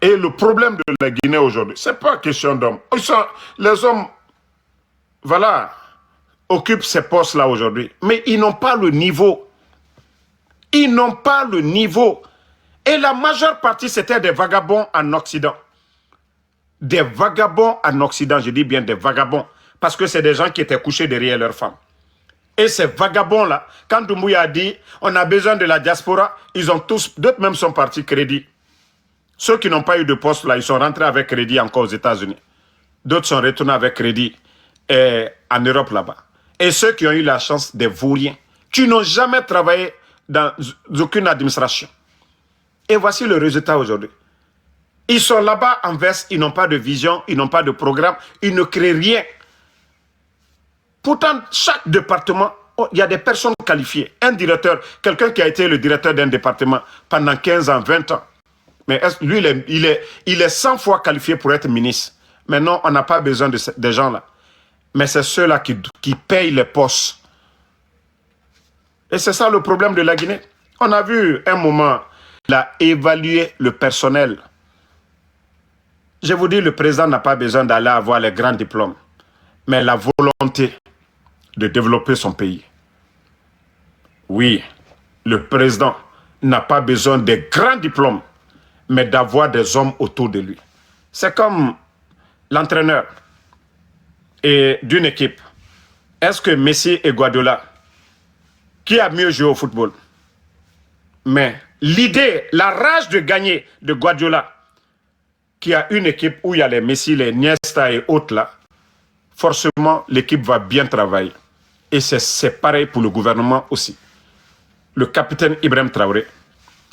Et le problème de la Guinée aujourd'hui, ce n'est pas question d'hommes. Les hommes, voilà, occupent ces postes-là aujourd'hui. Mais ils n'ont pas le niveau. Ils n'ont pas le niveau. Et la majeure partie, c'était des vagabonds en Occident. Des vagabonds en Occident, je dis bien des vagabonds. Parce que c'est des gens qui étaient couchés derrière leurs femmes. Et ces vagabonds-là, quand Doumbouya a dit, on a besoin de la diaspora, ils ont tous, d'autres même sont partis crédit. Ceux qui n'ont pas eu de poste là, ils sont rentrés avec crédit encore aux États-Unis. D'autres sont retournés avec crédit en Europe là-bas. Et ceux qui ont eu la chance des vauriens, qui n'ont jamais travaillé dans aucune administration. Et voici le résultat aujourd'hui. Ils sont là-bas en veste, ils n'ont pas de vision, ils n'ont pas de programme, ils ne créent rien. Pourtant, chaque département, il y a des personnes qualifiées. Un directeur, quelqu'un qui a été le directeur d'un département pendant 15 ans, 20 ans. Mais lui, il est 100 fois qualifié pour être ministre. Mais non, on n'a pas besoin de ces gens-là. Mais c'est ceux-là qui payent les postes. Et c'est ça le problème de la Guinée. On a vu un moment, il a évalué le personnel. Je vous dis, le président n'a pas besoin d'aller avoir les grands diplômes. Mais la volonté de développer son pays. Oui, le président n'a pas besoin des grands diplômes, mais d'avoir des hommes autour de lui. C'est comme l'entraîneur d'une équipe. Est-ce que Messi et Guardiola, qui a mieux joué au football? Mais l'idée, la rage de gagner de Guardiola, qui a une équipe où il y a les Messi, les Iniesta et autres là, forcément l'équipe va bien travailler. Et c'est pareil pour le gouvernement aussi. Le capitaine Ibrahim Traoré,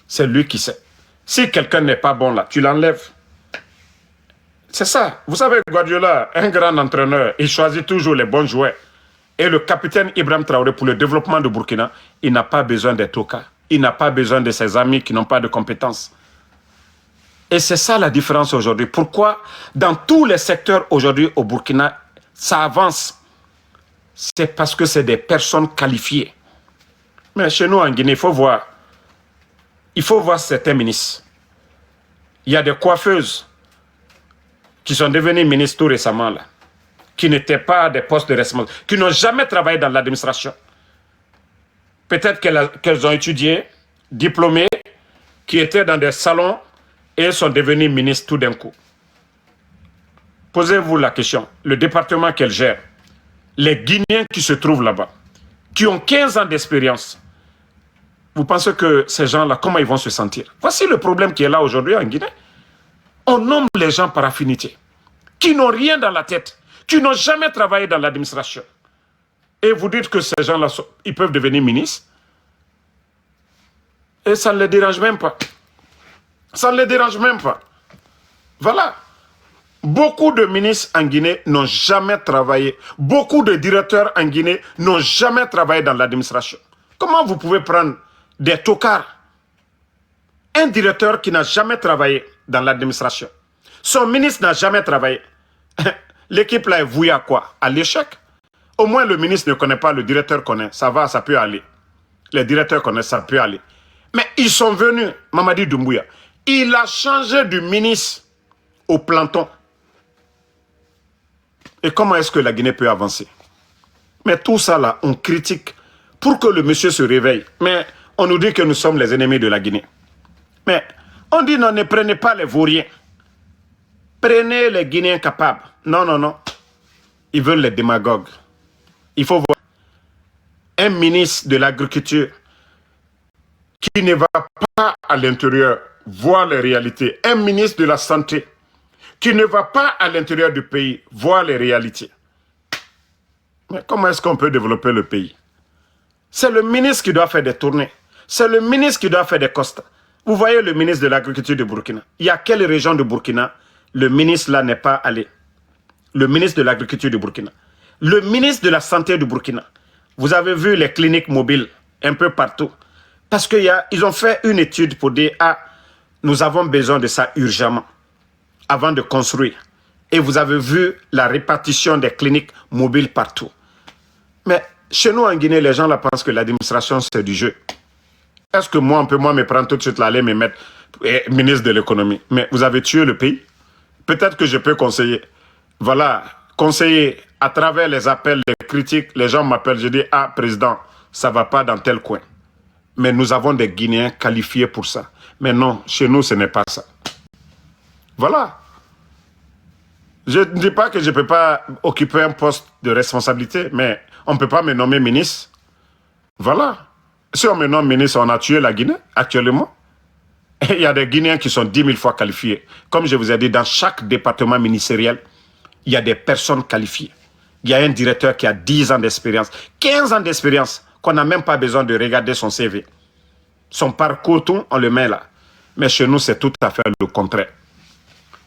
c'est lui qui sait. Si quelqu'un n'est pas bon là, tu l'enlèves. C'est ça. Vous savez, Guardiola, un grand entraîneur, il choisit toujours les bons joueurs. Et le capitaine Ibrahim Traoré, pour le développement de Burkina, il n'a pas besoin des tokas. Il n'a pas besoin de ses amis qui n'ont pas de compétences. Et c'est ça la différence aujourd'hui. Pourquoi dans tous les secteurs aujourd'hui au Burkina, ça avance? C'est parce que c'est des personnes qualifiées. Mais chez nous en Guinée, il faut voir certains ministres. Il y a des coiffeuses qui sont devenues ministres tout récemment, là, qui n'étaient pas des postes de responsabilité, qui n'ont jamais travaillé dans l'administration. Peut-être qu'elles ont étudié, diplômées, qui étaient dans des salons et sont devenues ministres tout d'un coup. Posez-vous la question, le département qu'elles gèrent, les Guinéens qui se trouvent là-bas, qui ont 15 ans d'expérience, vous pensez que ces gens-là, comment ils vont se sentir? Voici le problème qui est là aujourd'hui en Guinée. On nomme les gens par affinité, qui n'ont rien dans la tête, qui n'ont jamais travaillé dans l'administration. Et vous dites que ces gens-là, ils peuvent devenir ministres. Et ça ne les dérange même pas. Ça ne les dérange même pas. Voilà. Beaucoup de ministres en Guinée n'ont jamais travaillé. Beaucoup de directeurs en Guinée n'ont jamais travaillé dans l'administration. Comment vous pouvez prendre des tocards? Un directeur qui n'a jamais travaillé dans l'administration. Son ministre n'a jamais travaillé. L'équipe là est vouée à quoi? À l'échec. Au moins le ministre ne connaît pas, le directeur connaît. Ça va, ça peut aller. Les directeurs connaissent, ça peut aller. Mais ils sont venus, Mamadi Doumbouya. Il a changé du ministre au planton. Et comment est-ce que la Guinée peut avancer? Mais tout ça là, on critique pour que le monsieur se réveille. Mais on nous dit que nous sommes les ennemis de la Guinée. Mais on dit non, ne prenez pas les vauriens. Prenez les Guinéens capables. Non, non, non. Ils veulent les démagogues. Il faut voir un ministre de l'Agriculture qui ne va pas à l'intérieur voir les réalités. Un ministre de la Santé qui ne va pas à l'intérieur du pays voir les réalités. Mais comment est-ce qu'on peut développer le pays? C'est le ministre qui doit faire des tournées. C'est le ministre qui doit faire des constats. Vous voyez le ministre de l'Agriculture de Burkina. Il y a quelle région de Burkina le ministre là n'est pas allé? Le ministre de l'Agriculture de Burkina. Le ministre de la Santé du Burkina. Vous avez vu les cliniques mobiles un peu partout. Parce qu'ils ont fait une étude pour dire, ah, nous avons besoin de ça urgemment, avant de construire. Et vous avez vu la répartition des cliniques mobiles partout. Mais chez nous en Guinée, les gens là pensent que l'administration c'est du jeu. Est-ce que moi, on peut me prendre tout de suite là, aller me mettre ministre de l'économie. Mais vous avez tué le pays. Peut-être que je peux conseiller. Voilà, conseiller à travers les appels, les critiques. Les gens m'appellent, je dis, ah, président, ça ne va pas dans tel coin. Mais nous avons des Guinéens qualifiés pour ça. Mais non, chez nous, ce n'est pas ça. Voilà. Je ne dis pas que je ne peux pas occuper un poste de responsabilité, mais on ne peut pas me nommer ministre. Voilà. Si on me nomme ministre, on a tué la Guinée actuellement. Et il y a des Guinéens qui sont 10 000 fois qualifiés. Comme je vous ai dit, dans chaque département ministériel, il y a des personnes qualifiées. Il y a un directeur qui a 10 ans d'expérience, 15 ans d'expérience, qu'on n'a même pas besoin de regarder son CV. Son parcours, tout, on le met là. Mais chez nous, c'est tout à fait le contraire.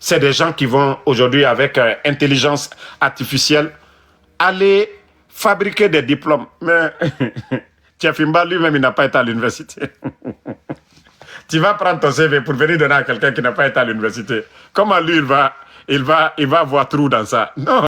C'est des gens qui vont aujourd'hui, avec intelligence artificielle, aller fabriquer des diplômes. Mais Tchefimba, lui-même, il n'a pas été à l'université. Tu vas prendre ton CV pour venir donner à quelqu'un qui n'a pas été à l'université. Comment lui, il va avoir trou dans ça? Non.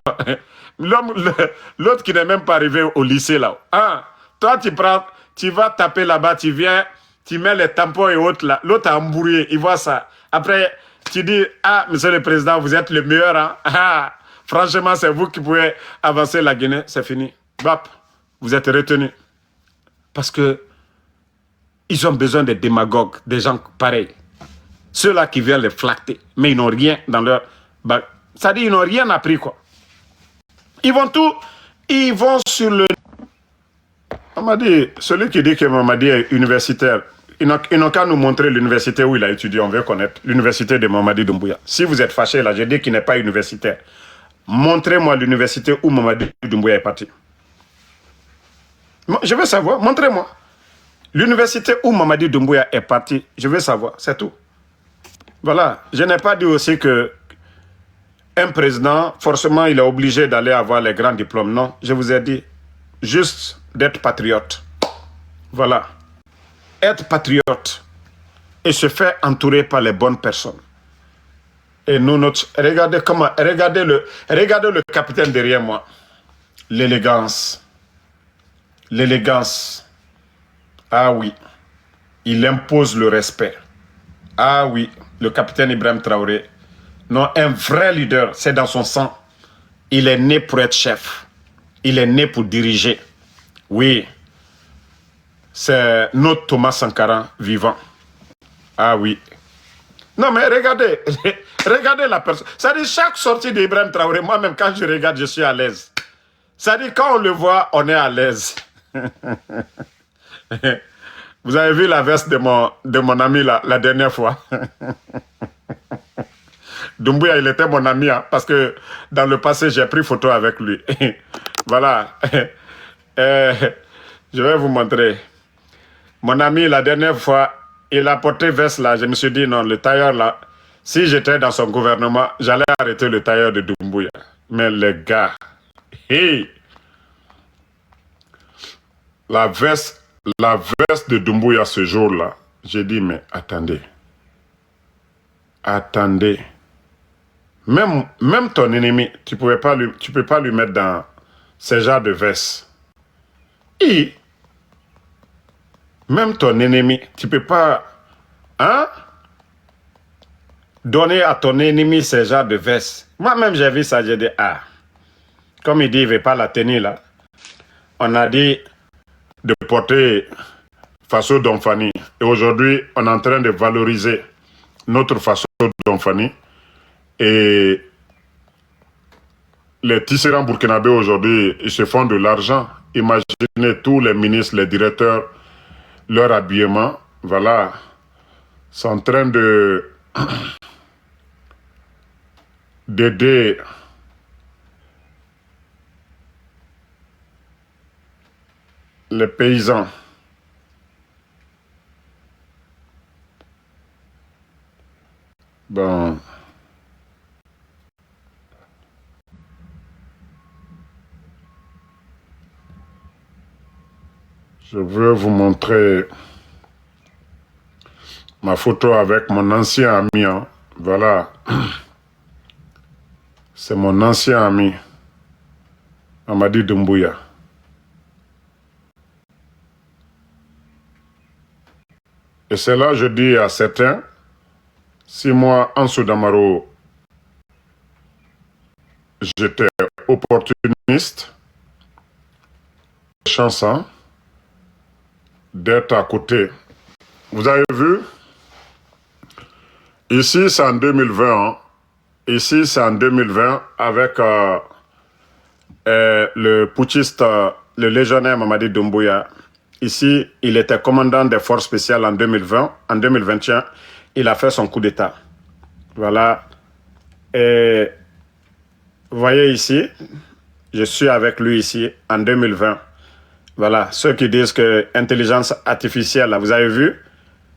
L'autre qui n'est même pas arrivé au lycée là. Ah, toi, tu vas taper là-bas, tu viens, tu mets les tampons et autres là. L'autre a embrouillé, il voit ça. Après, tu dis, ah, monsieur le président, vous êtes le meilleur. Hein? Ah, franchement, c'est vous qui pouvez avancer la Guinée. C'est fini. Bap, vous êtes retenu. Parce que ils ont besoin des démagogues, des gens pareils. Ceux-là qui viennent les flatter, mais ils n'ont rien dans leur... Ça dit, ils n'ont rien appris, quoi. Ils vont sur le... On m'a dit, celui qui dit que Mamadi est universitaire, ils n'ont qu'à nous montrer l'université où il a étudié, on veut connaître. L'université de Mamadi Doumbouya. Si vous êtes fâché, là, je dis qu'il n'est pas universitaire. Montrez-moi l'université où Mamadi Doumbouya est parti. Je veux savoir, montrez-moi. L'université où Mamadi Doumbouya est parti, je veux savoir, c'est tout. Voilà, je n'ai pas dit aussi que un président, forcément, il est obligé d'aller avoir les grands diplômes. Non, je vous ai dit, juste d'être patriote. Voilà. Être patriote et se faire entourer par les bonnes personnes. Et nous, regardez le capitaine derrière moi. L'élégance. L'élégance. Ah oui. Il impose le respect. Ah oui. Le capitaine Ibrahim Traoré. Non, un vrai leader, c'est dans son sang. Il est né pour être chef. Il est né pour diriger. Oui. C'est notre Thomas Sankara vivant. Ah oui. Non, mais regardez. Regardez la personne. Ça dit, chaque sortie d'Ibrahim Traoré, moi-même, quand je regarde, je suis à l'aise. Ça dit, quand on le voit, on est à l'aise. Vous avez vu la veste de mon ami la dernière fois. Doumbouya, il était mon ami, hein, parce que dans le passé, j'ai pris photo avec lui. Voilà. Je vais vous montrer. Mon ami, la dernière fois, il a porté veste là. Je me suis dit, non, le tailleur là, si j'étais dans son gouvernement, j'allais arrêter le tailleur de Doumbouya. Mais les gars, hey, la veste de Doumbouya ce jour-là, j'ai dit, mais attendez. Attendez. Même ton ennemi, tu peux pas lui mettre dans ce genre de veste. Et même ton ennemi, tu peux pas, hein, donner à ton ennemi ce genre de veste. Moi-même, j'ai vu ça, j'ai dit, ah, comme il dit, il ne veut pas la tenir là. On a dit de porter Faso Domfani. Et aujourd'hui, on est en train de valoriser notre Faso Domfani. Et les tisserands burkinabés aujourd'hui, ils se font de l'argent. Imaginez tous les ministres, les directeurs, leur habillement, voilà, sont en train d'aider les paysans. Bon. Je veux vous montrer ma photo avec mon ancien ami. Hein. Voilà. C'est mon ancien ami, Mamadi Doumbouya. Et c'est là, je dis à certains, Si moi, Ansou Damaro, j'étais opportuniste, chance hein, d'être à côté. Vous avez vu? Ici, c'est en 2020. Hein. Ici, c'est en 2020 avec le putschiste, le légionnaire Mamadi Doumbouya. Ici, il était commandant des forces spéciales en 2020. En 2021, il a fait son coup d'État. Voilà. Et vous voyez ici, je suis avec lui ici en 2020. Voilà. Ceux qui disent que intelligence artificielle, là, vous avez vu?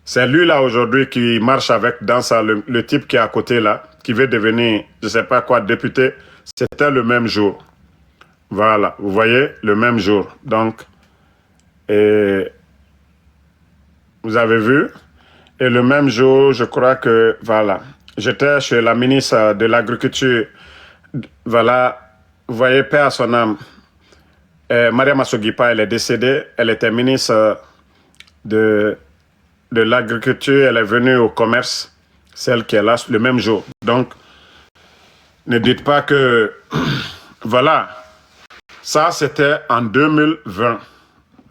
C'est lui là aujourd'hui qui marche avec dans ça, le type qui est à côté là, qui veut devenir, je ne sais pas quoi, député. C'était le même jour. Voilà. Vous voyez, le même jour. Donc, et vous avez vu? Et le même jour, je crois que, voilà, j'étais chez la ministre de l'Agriculture. Voilà, vous voyez, paix à son âme. Maria Massoguipa, elle est décédée. Elle était ministre de l'Agriculture. Elle est venue au commerce, celle qui est là, le même jour. Donc, ne dites pas que... voilà, ça, c'était en 2020.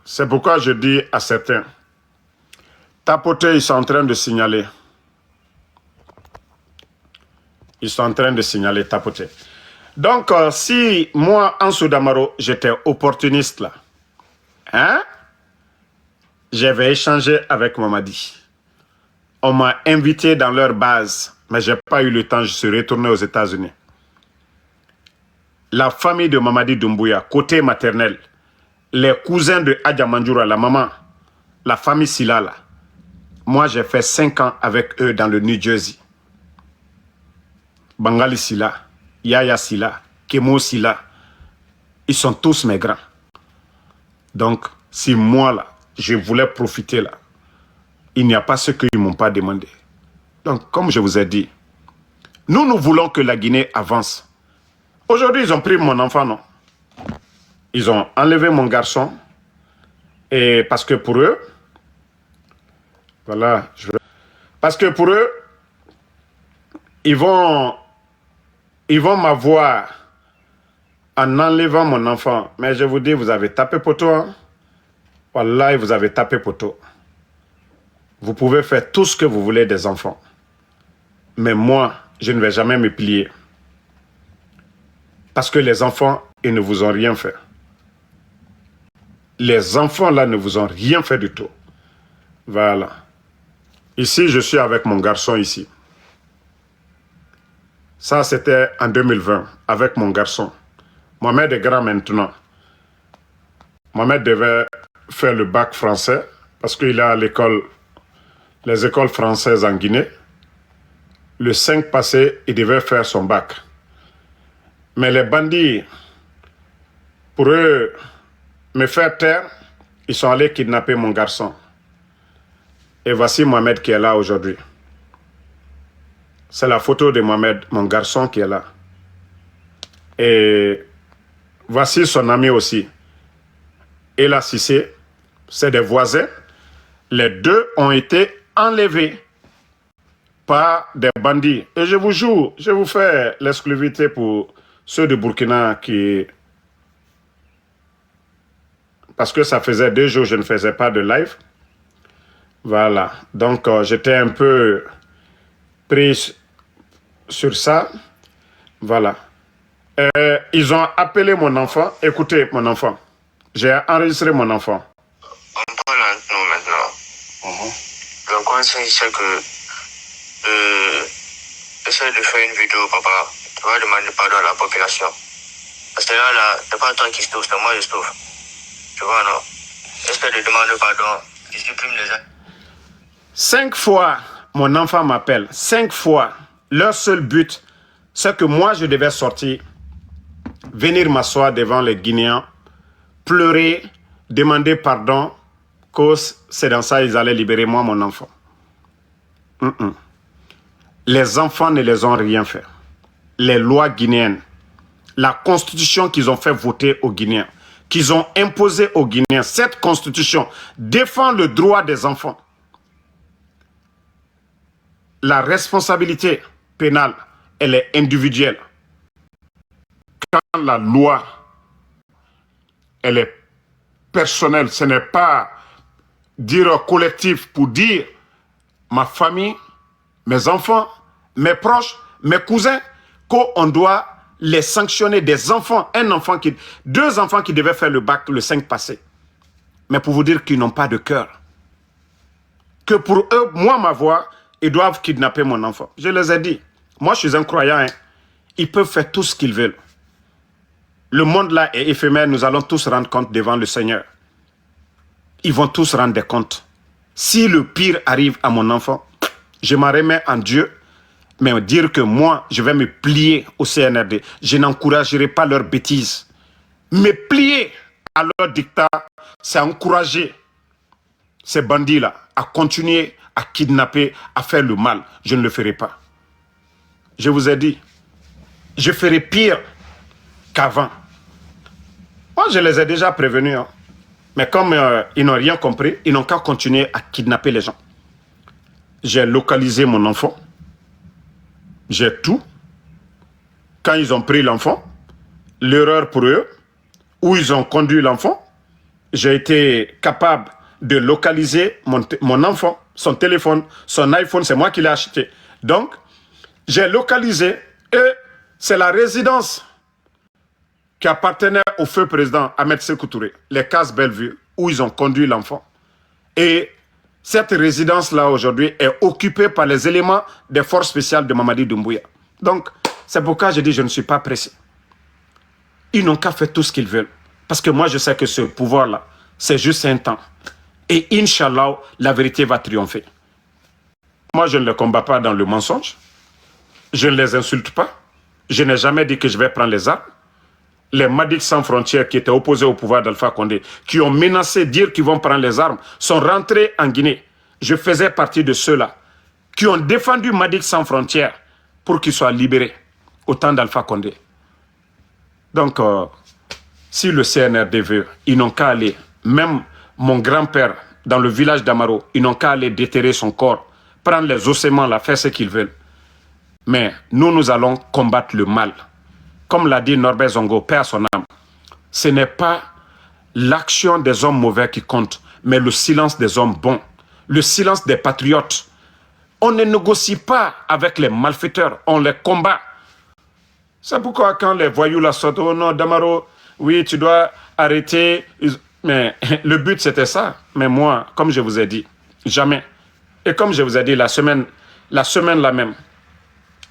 C'est pourquoi je dis à certains, tapoter, ils sont en train de signaler. Ils sont en train de signaler tapoter. Donc, si moi, Ansou Damaro, j'étais opportuniste là, hein, j'avais échangé avec Mamadi. On m'a invité dans leur base, mais je n'ai pas eu le temps, je suis retourné aux États-Unis. La famille de Mamadi Doumbouya, côté maternel, les cousins de Adja Mandjoura, la maman, la famille Silla, là. Moi, j'ai fait 5 ans avec eux dans le New Jersey. Bangali Silla, Yaya Silla, Kemo Silla, ils sont tous mes grands. Donc, si moi, là, je voulais profiter, là, il n'y a pas ce qu'ils ne m'ont pas demandé. Donc, comme je vous ai dit, nous voulons que la Guinée avance. Aujourd'hui, ils ont pris mon enfant, non? Ils ont enlevé mon garçon. Et parce que pour eux, voilà, parce que pour eux, ils vont m'avoir en enlevant mon enfant. Mais je vous dis, vous avez tapé poteau. Hein? Wallah, vous avez tapé poteau. Vous pouvez faire tout ce que vous voulez des enfants. Mais moi, je ne vais jamais me plier. Parce que les enfants, ils ne vous ont rien fait. Les enfants là ne vous ont rien fait du tout. Voilà. Ici, je suis avec mon garçon ici. Ça, c'était en 2020, avec mon garçon. Mohamed est grand maintenant. Mohamed devait faire le bac français parce qu'il est à l'école, les écoles françaises en Guinée. Le 5 passé, il devait faire son bac. Mais les bandits, pour eux, me faire taire, ils sont allés kidnapper mon garçon. Et voici Mohamed qui est là aujourd'hui. C'est la photo de Mohamed, mon garçon qui est là. Et voici son ami aussi. Ella Cissé, c'est des voisins. Les deux ont été enlevés par des bandits. Et je vous jure, je vous fais l'exclusivité pour ceux de Burkina qui... Parce que ça faisait 2 jours que je ne faisais pas de live. Voilà. Donc, j'étais un peu pris sur ça. Voilà. Ils ont appelé mon enfant. Écoutez, mon enfant. J'ai enregistré mon enfant. On parle entre nous maintenant. Le conseil, c'est que essaie de faire une vidéo, papa. Tu vas demander pardon à la population. Parce que là, c'est pas toi qui souffre, c'est moi qui souffre. Tu vois, non? Essaie de demander pardon. Tu supprimes les actes. 5 fois, mon enfant m'appelle. 5 fois. Leur seul but, c'est que moi, je devais sortir, venir m'asseoir devant les Guinéens, pleurer, demander pardon, cause c'est dans ça qu'ils allaient libérer moi, mon enfant. Les enfants ne les ont rien fait. Les lois guinéennes, la constitution qu'ils ont fait voter aux Guinéens, qu'ils ont imposée aux Guinéens, cette constitution défend le droit des enfants. la responsabilité pénale, elle est individuelle. Quand la loi, elle est personnelle, ce n'est pas dire collectif pour dire ma famille, mes enfants, mes proches, mes cousins, qu'on doit les sanctionner, des enfants, deux enfants qui devaient faire le bac le 5 passé. Mais pour vous dire qu'ils n'ont pas de cœur. Que pour eux, moi, ma voix, ils doivent kidnapper mon enfant. Je les ai dit. Moi, je suis un croyant. Hein. Ils peuvent faire tout ce qu'ils veulent. Le monde là est éphémère. Nous allons tous rendre compte devant le Seigneur. Ils vont tous rendre des comptes. Si le pire arrive à mon enfant, je m'en remets en Dieu. Mais dire que moi, je vais me plier au CNRD, je n'encouragerai pas leurs bêtises. Me plier à leur dictat, c'est encourager ces bandits-là à continuer à kidnapper, à faire le mal. Je ne le ferai pas. Je vous ai dit, je ferai pire qu'avant. Moi, je les ai déjà prévenus. Hein. Mais comme ils n'ont rien compris, ils n'ont qu'à continuer à kidnapper les gens. J'ai localisé mon enfant. J'ai tout. Quand ils ont pris l'enfant, l'erreur pour eux, où ils ont conduit l'enfant, j'ai été capable de localiser mon enfant, son téléphone, son iPhone, c'est moi qui l'ai acheté. Donc, j'ai localisé et c'est la résidence qui appartenait au feu président Ahmed Sékou Touré, les Cases Bellevue, où ils ont conduit l'enfant. Et cette résidence-là, aujourd'hui, est occupée par les éléments des forces spéciales de Mamadi Doumbouya. Donc, c'est pourquoi je dis je ne suis pas pressé. Ils n'ont qu'à faire tout ce qu'ils veulent. Parce que moi, je sais que ce pouvoir-là, c'est juste un temps. Et Inch'Allah, la vérité va triompher. Moi, je ne les combats pas dans le mensonge. Je ne les insulte pas. Je n'ai jamais dit que je vais prendre les armes. Les Madics sans frontières qui étaient opposés au pouvoir d'Alpha Condé, qui ont menacé dire qu'ils vont prendre les armes, sont rentrés en Guinée. Je faisais partie de ceux-là qui ont défendu Madics sans frontières pour qu'ils soient libérés au temps d'Alpha Condé. Donc, si le CNRD veut, ils n'ont qu'à aller, même mon grand-père dans le village d'Amaro, ils n'ont qu'à aller déterrer son corps, prendre les ossements là, faire ce qu'ils veulent. Mais nous allons combattre le mal. Comme l'a dit Norbert Zongo, paix à son âme, ce n'est pas l'action des hommes mauvais qui compte, mais le silence des hommes bons, le silence des patriotes. On ne négocie pas avec les malfaiteurs, on les combat. C'est pourquoi quand les voyous la sortent, oh non, Damaro, oui, tu dois arrêter. Mais le but, c'était ça. Mais moi, comme je vous ai dit, jamais. Et comme je vous ai dit, la semaine là même,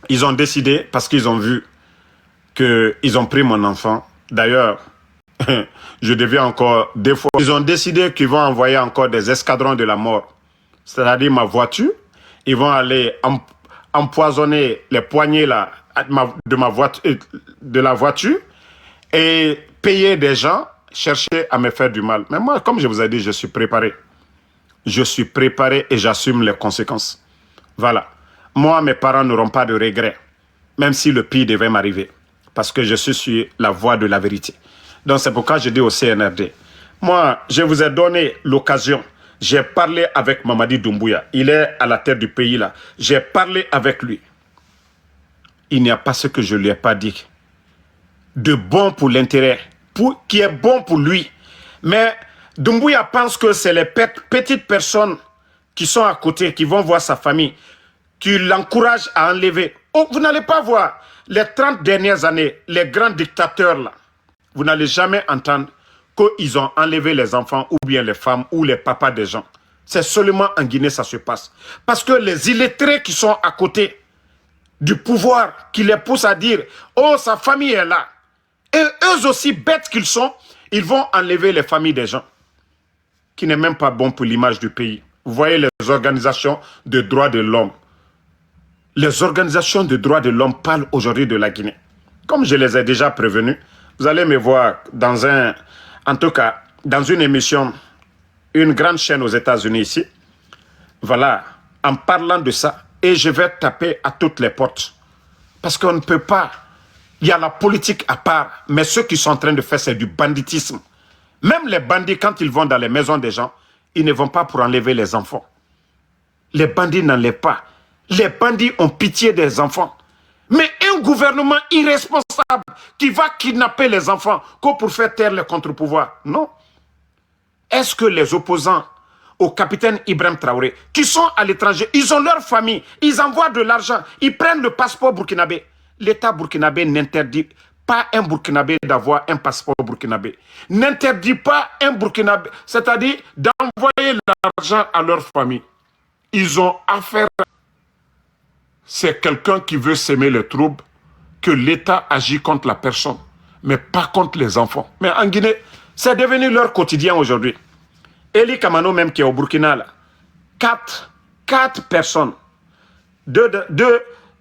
ils ont décidé, parce qu'ils ont vu qu'ils ont pris mon enfant. D'ailleurs, je deviens encore des fois. Ils ont décidé qu'ils vont envoyer encore des escadrons de la mort. C'est-à-dire ma voiture. Ils vont aller empoisonner les poignées là, de la voiture et payer des gens, chercher à me faire du mal. Mais moi, comme je vous ai dit, je suis préparé. Je suis préparé et j'assume les conséquences. Voilà. Moi, mes parents n'auront pas de regrets, même si le pire devait m'arriver. Parce que je suis sur la voie de la vérité. Donc c'est pourquoi je dis au CNRD, moi, je vous ai donné l'occasion. J'ai parlé avec Mamadi Doumbouya. Il est à la tête du pays là. J'ai parlé avec lui. Il n'y a pas ce que je ne lui ai pas dit. De bon pour l'intérêt, qui est bon pour lui. Mais Doumbouya pense que c'est les petites personnes qui sont à côté, qui vont voir sa famille, qui l'encouragent à enlever. Oh, vous n'allez pas voir les 30 dernières années, les grands dictateurs là, vous n'allez jamais entendre qu'ils ont enlevé les enfants ou bien les femmes ou les papas des gens. C'est seulement en Guinée ça se passe. Parce que les illettrés qui sont à côté du pouvoir, qui les poussent à dire « Oh, sa famille est là ». Et eux aussi, bêtes qu'ils sont, ils vont enlever les familles des gens. Qui n'est même pas bon pour l'image du pays. Vous voyez les organisations de droits de l'homme. Les organisations de droits de l'homme parlent aujourd'hui de la Guinée. Comme je les ai déjà prévenus, vous allez me voir dans en tout cas, dans une émission, une grande chaîne aux États-Unis ici. Voilà, en parlant de ça, et je vais taper à toutes les portes. Parce qu'on ne peut pas. Il y a la politique à part, mais ce qu'ils sont en train de faire, c'est du banditisme. Même les bandits, quand ils vont dans les maisons des gens, ils ne vont pas pour enlever les enfants. Les bandits n'enlèvent pas. Les bandits ont pitié des enfants. Mais un gouvernement irresponsable qui va kidnapper les enfants que pour faire taire les contre-pouvoirs, non. Est-ce que les opposants au capitaine Ibrahim Traoré, qui sont à l'étranger, ils ont leur famille, ils envoient de l'argent, ils prennent le passeport burkinabé. L'État burkinabé n'interdit pas un burkinabé d'avoir un passeport burkinabé. N'interdit pas un burkinabé, c'est-à-dire d'envoyer l'argent à leur famille. Ils ont affaire. C'est quelqu'un qui veut s'aimer les troubles, que l'État agit contre la personne, mais pas contre les enfants. Mais en Guinée, c'est devenu leur quotidien aujourd'hui. Eli Kamano même qui est au Burkina, là, quatre personnes, deux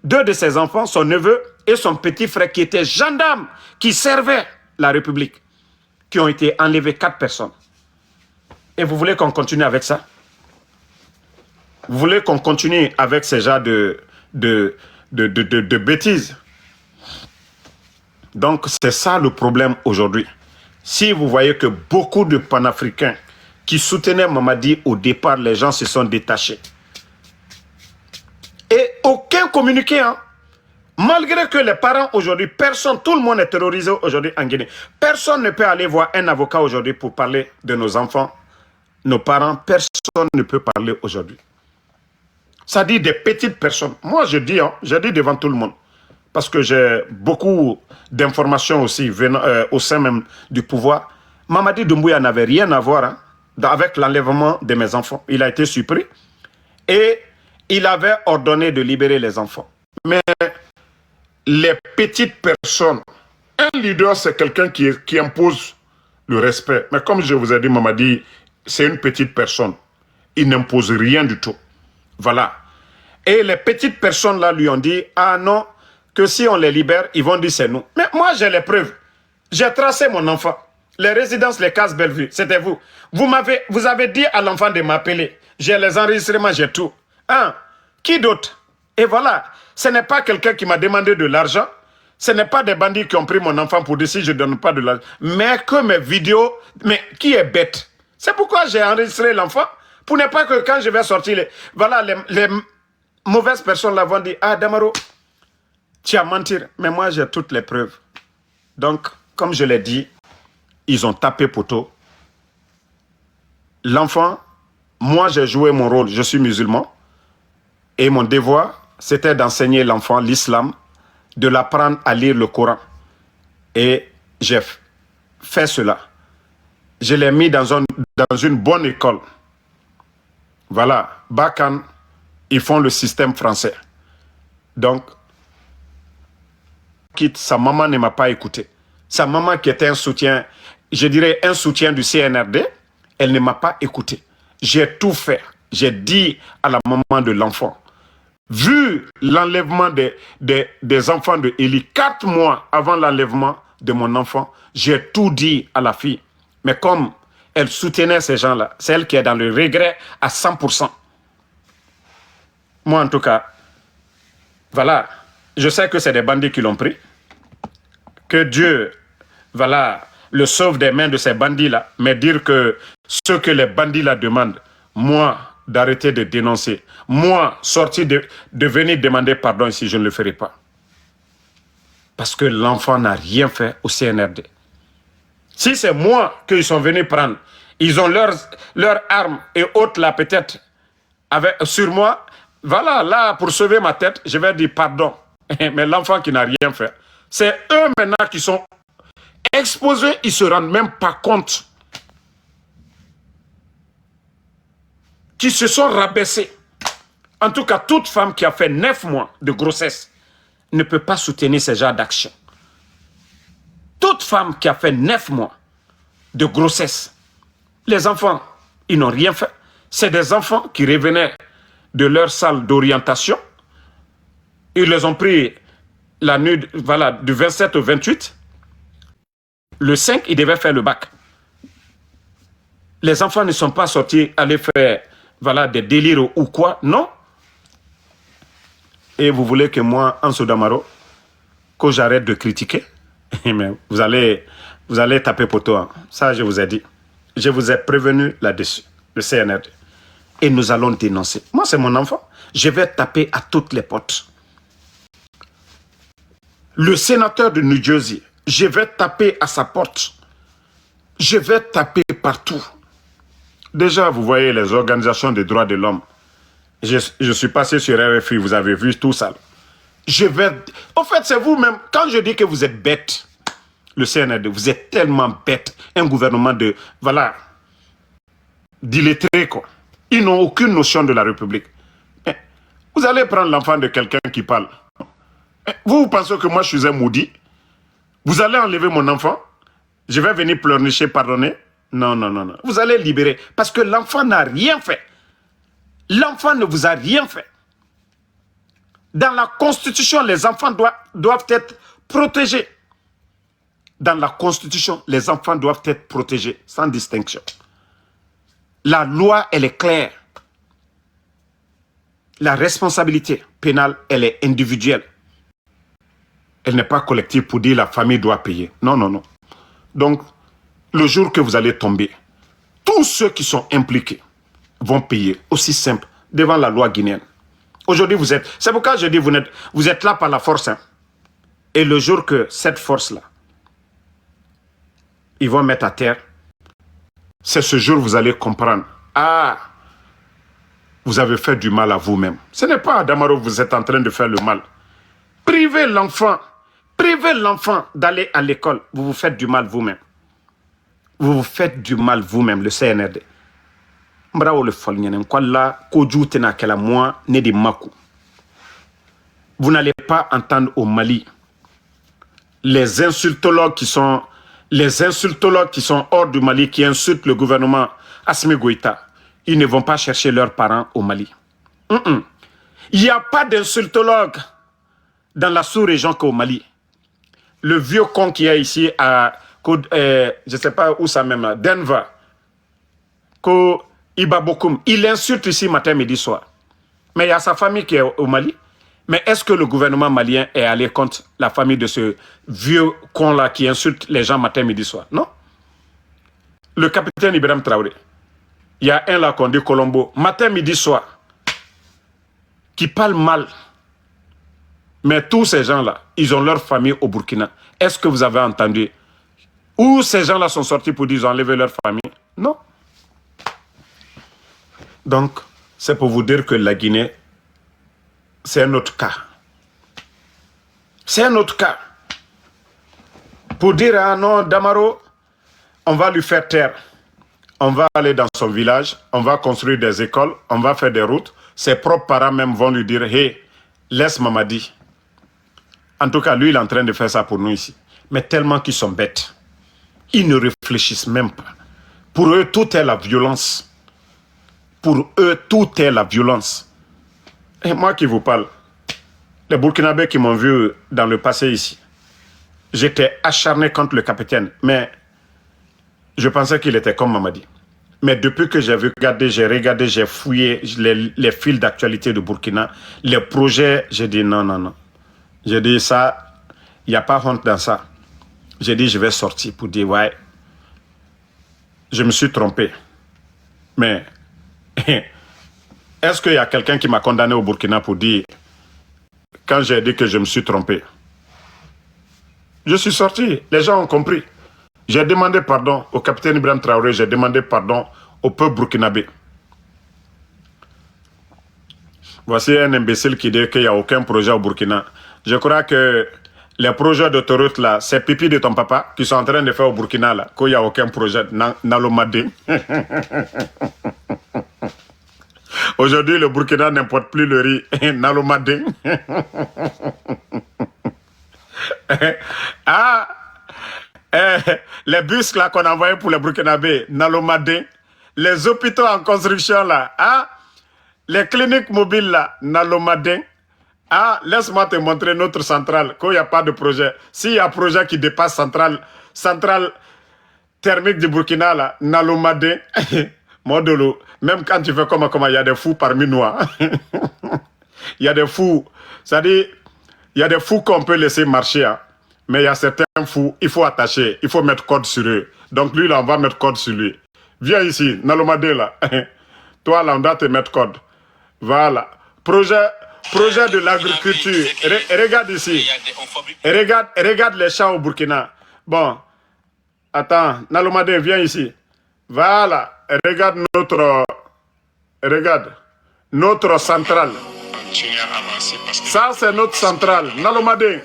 de ses enfants, son neveu et son petit frère qui étaient gendarmes, qui servaient la République, qui ont été enlevés, 4 personnes. Et vous voulez qu'on continue avec ça? Vous voulez qu'on continue avec ce genre de bêtises? Donc c'est ça le problème aujourd'hui. Si vous voyez que beaucoup de panafricains qui soutenaient Mamadi au départ, les gens se sont détachés. Et aucun communiqué, hein. Malgré que les parents aujourd'hui, personne, tout le monde est terrorisé aujourd'hui en Guinée. Personne ne peut aller voir un avocat aujourd'hui pour parler de nos enfants, nos parents. Personne ne peut parler aujourd'hui. Ça dit des petites personnes. Moi, je dis devant tout le monde, parce que j'ai beaucoup d'informations aussi venant, au sein même du pouvoir. Mamadi Doumbouya n'avait rien à voir, hein, avec l'enlèvement de mes enfants. Il a été surpris et il avait ordonné de libérer les enfants. Mais les petites personnes, un leader, c'est quelqu'un qui impose le respect. Mais comme je vous ai dit, Mamadi, c'est une petite personne. Il n'impose rien du tout. Voilà. Et les petites personnes là lui ont dit, ah non, que si on les libère, ils vont dire c'est nous. Mais moi, j'ai les preuves. J'ai tracé mon enfant. Les résidences, les cases Bellevue, c'était vous. Vous avez dit à l'enfant de m'appeler. J'ai les enregistrements, j'ai tout. Hein? Qui d'autre? Et voilà. Ce n'est pas quelqu'un qui m'a demandé de l'argent. Ce n'est pas des bandits qui ont pris mon enfant pour dire si je ne donne pas de l'argent. Mais que mes vidéos... Mais qui est bête? C'est pourquoi j'ai enregistré l'enfant. Pour ne pas que quand je vais sortir... Voilà, les mauvaises personnes là vont dire, ah Damaro, tu as menti. Mais moi, j'ai toutes les preuves. Donc, comme je l'ai dit, ils ont tapé poteau. L'enfant, moi, j'ai joué mon rôle. Je suis musulman. Et mon devoir, c'était d'enseigner l'enfant l'islam, de l'apprendre à lire le Coran. Et j'ai fait cela. Je l'ai mis dans une bonne école. Voilà, Bakan, ils font le système français. Donc, sa maman ne m'a pas écouté. Sa maman qui était un soutien, je dirais un soutien du CNRD, elle ne m'a pas écouté. J'ai tout fait. J'ai dit à la maman de l'enfant, vu l'enlèvement des enfants de Eli, 4 mois avant l'enlèvement de mon enfant, j'ai tout dit à la fille. Mais comme elle soutenait ces gens-là, c'est elle qui est dans le regret à 100%. Moi, en tout cas, voilà, je sais que c'est des bandits qui l'ont pris. Que Dieu, voilà, le sauve des mains de ces bandits-là. Mais dire que ce que les bandits-là demandent, moi, d'arrêter de dénoncer, moi, sortir de venir demander pardon ici, je ne le ferai pas. Parce que l'enfant n'a rien fait au CNRD. Si c'est moi qu'ils sont venus prendre, ils ont leurs armes et autres là peut-être sur moi, voilà, là pour sauver ma tête, je vais dire pardon. Mais l'enfant qui n'a rien fait, c'est eux maintenant qui sont exposés, ils ne se rendent même pas compte. Qui se sont rabaissés. En tout cas, toute femme qui a fait 9 mois de grossesse ne peut pas soutenir ce genre d'action. Toute femme qui a fait 9 mois de grossesse, les enfants, ils n'ont rien fait. C'est des enfants qui revenaient de leur salle d'orientation. Ils les ont pris la nuit, voilà, du 27 au 28. Le 5, ils devaient faire le bac. Les enfants ne sont pas sortis aller faire, voilà, des délires ou quoi, non. Et vous voulez que moi, Anso Damaro, que j'arrête de critiquer? Mais vous allez taper poteau. Hein. Ça, je vous ai dit. Je vous ai prévenu là-dessus, le CNRD. et nous allons dénoncer. Moi, c'est mon enfant. Je vais taper à toutes les portes. Le sénateur de New Jersey, je vais taper à sa porte. Je vais taper partout. Déjà, vous voyez les organisations des droits de l'homme. Je suis passé sur RFI, vous avez vu tout ça. Je vais... En fait, c'est vous-même. Quand je dis que vous êtes bête, le CNRD, vous êtes tellement bête. Un gouvernement de... Voilà. D'illettrés, quoi. Ils n'ont aucune notion de la République. Vous allez prendre l'enfant de quelqu'un qui parle. Vous pensez que moi, je suis un maudit? Vous allez enlever mon enfant? Je vais venir pleurnicher, pardonner? Non, non, non, non. Vous allez libérer. Parce que l'enfant n'a rien fait. L'enfant ne vous a rien fait. Dans la Constitution, les enfants doivent être protégés. Dans la Constitution, les enfants doivent être protégés, sans distinction. La loi, elle est claire. La responsabilité pénale, elle est individuelle. Elle n'est pas collective pour dire la famille doit payer. Non, non, non. Donc, le jour que vous allez tomber, tous ceux qui sont impliqués vont payer, aussi simple, devant la loi guinéenne. Aujourd'hui, vous êtes... C'est pourquoi je dis, vous êtes là par la force. Hein. Et le jour que cette force-là, ils vont mettre à terre, c'est ce jour que vous allez comprendre. Ah, vous avez fait du mal à vous-même. Ce n'est pas à Damaro que vous êtes en train de faire le mal. Privez l'enfant d'aller à l'école. Vous vous faites du mal vous-même. Vous vous faites du mal vous-même, le CNRD. Vous n'allez pas entendre au Mali les insultologues qui sont hors du Mali, qui insultent le gouvernement Assimi Goïta. Ils ne vont pas chercher leurs parents au Mali. Il n'y a pas d'insultologue dans la sous-région qu'au Mali. Le vieux con qui est ici à, je ne sais pas où ça même, Denver, Ibabokoum, il insulte ici matin, midi, soir. Mais il y a sa famille qui est au Mali. Mais est-ce que le gouvernement malien est allé contre la famille de ce vieux con-là qui insulte les gens matin, midi, soir? Non. Le capitaine Ibrahim Traoré, il y a un là qu'on dit Colombo, matin, midi, soir, qui parle mal. Mais tous ces gens-là, ils ont leur famille au Burkina. Est-ce que vous avez entendu? Où ces gens-là sont sortis pour dire qu'ils ont enlevé leur famille? Non. Donc, c'est pour vous dire que la Guinée, c'est un autre cas. C'est un autre cas. Pour dire, ah non, Damaro, on va lui faire taire. On va aller dans son village, on va construire des écoles, on va faire des routes. Ses propres parents même vont lui dire, hey, laisse Mamadi. En tout cas, lui, il est en train de faire ça pour nous ici. Mais tellement qu'ils sont bêtes. Ils ne réfléchissent même pas. Pour eux, tout est la violence. Pour eux, tout est la violence. Et moi qui vous parle, les Burkinabés qui m'ont vu dans le passé ici, j'étais acharné contre le capitaine, mais je pensais qu'il était comme Mamadi. Mais depuis que j'ai regardé, j'ai fouillé les fils d'actualité de Burkina, les projets, j'ai dit non, non, non. J'ai dit ça, il n'y a pas honte dans ça. J'ai dit je vais sortir pour dire ouais, je me suis trompé. Mais est-ce qu'il y a quelqu'un qui m'a condamné au Burkina pour dire quand j'ai dit que je me suis trompé? Je suis sorti, les gens ont compris. J'ai demandé pardon au capitaine Ibrahim Traoré, j'ai demandé pardon au peuple burkinabé. Voici un imbécile qui dit qu'il n'y a aucun projet au Burkina. Je crois que les projets d'autoroute là, c'est pipi de ton papa qui sont en train de faire au Burkina là, qu'il n'y a aucun projet. Nalomade. Aujourd'hui, le Burkina n'importe plus le riz. Nalomade. Ah, les bus là qu'on envoyait pour les Burkinabés, Nalomade. Les hôpitaux en construction là, ah, les cliniques mobiles là, Nalomade. Ah, laisse-moi te montrer notre centrale, qu'il n'y a pas de projet. S'il y a un projet qui dépasse centrale thermique du Burkina là, Nalomade. Modolo, même quand tu fais comment, il y a des fous parmi nous. Il y a des fous, c'est-à-dire, il y a des fous qu'on peut laisser marcher. Hein. Mais il y a certains fous, il faut attacher, il faut mettre code sur eux. Donc lui, là, on va mettre code sur lui. Viens ici, Nalomade, là. Toi, là, on doit te mettre code. Voilà. Projet de l'agriculture. Regarde ici. Regarde les champs au Burkina. Bon. Attends. Nalomade, viens ici. Voilà. Regarde notre centrale. Ça, c'est notre centrale. Nalomade.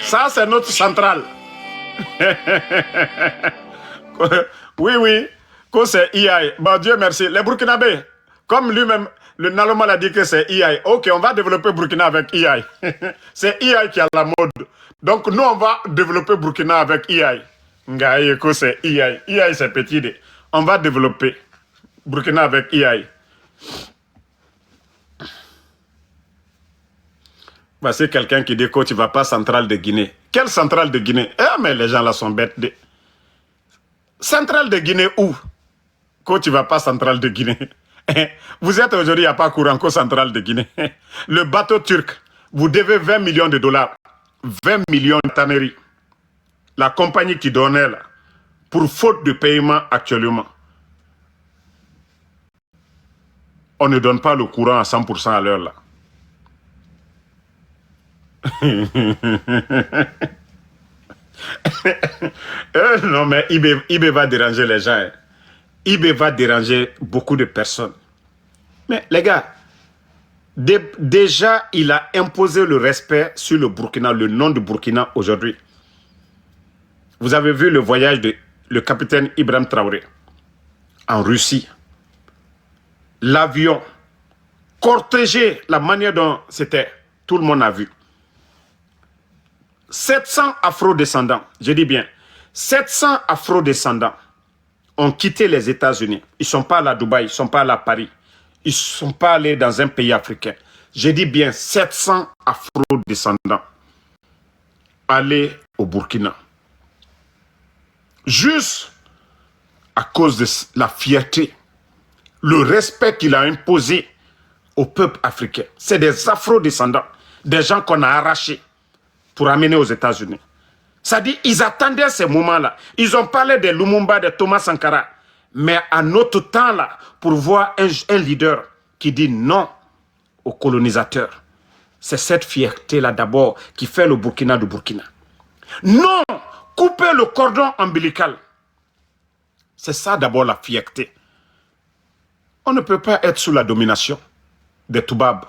Ça, c'est notre centrale. Oui, oui. Que c'est IAI. Bon, Dieu merci. Les Burkinabés, comme lui-même, le Naloma a dit que c'est IAI. Ok, on va développer Burkina avec IAI. C'est IAI qui a la mode. Donc, nous, on va développer Burkina avec IAI. Ngaïe, que c'est IAI. IAI, c'est petit. On va développer Burkina avec IAI. Bah, c'est quelqu'un qui dit que tu ne vas pas centrale de Guinée. Quelle centrale de Guinée? Eh, mais les gens là sont bêtes. Centrale de Guinée où? Que tu ne vas pas centrale de Guinée. Vous êtes aujourd'hui, il n'y a pas courant qu'au centrale de Guinée. Le bateau turc, vous devez 20 millions de dollars. 20 millions de tanneries. La compagnie qui donnait là, pour faute de paiement actuellement. On ne donne pas le courant à 100% à l'heure là. Non mais IB va déranger les gens. IB va déranger beaucoup de personnes. Mais les gars, déjà il a imposé le respect sur le Burkina, le nom de Burkina aujourd'hui. Vous avez vu le voyage de le capitaine Ibrahim Traoré en Russie. L'avion, cortégé, la manière dont c'était, tout le monde a vu. 700 afro-descendants, je dis bien, 700 afro-descendants ont quitté les États-Unis. Ils ne sont pas allés à Dubaï, ils ne sont pas allés à Paris. Ils ne sont pas allés dans un pays africain. Je dis bien 700 afro-descendants allés au Burkina. Juste à cause de la fierté, le respect qu'il a imposé au peuple africain. C'est des afro-descendants, des gens qu'on a arrachés pour amener aux États-Unis. C'est-à-dire, ils attendaient ces moments-là. Ils ont parlé de Lumumba, de Thomas Sankara. Mais à notre temps, là, pour voir un leader qui dit non aux colonisateurs, c'est cette fierté-là d'abord qui fait le Burkina du Burkina. Non, couper le cordon ombilical. C'est ça d'abord la fierté. On ne peut pas être sous la domination des Toubabs.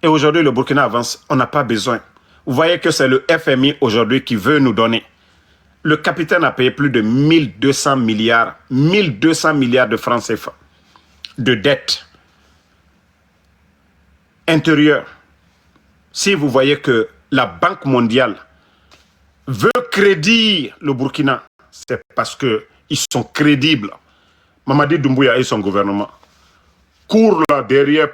Et aujourd'hui, le Burkina avance, on n'a pas besoin. Vous voyez que c'est le FMI aujourd'hui qui veut nous donner. Le capitaine a payé plus de 1200 milliards de francs CFA de dettes intérieures. Si vous voyez que la Banque mondiale veut créditer le Burkina, c'est parce qu'ils sont crédibles. Mamadi Doumbouya et son gouvernement courent là derrière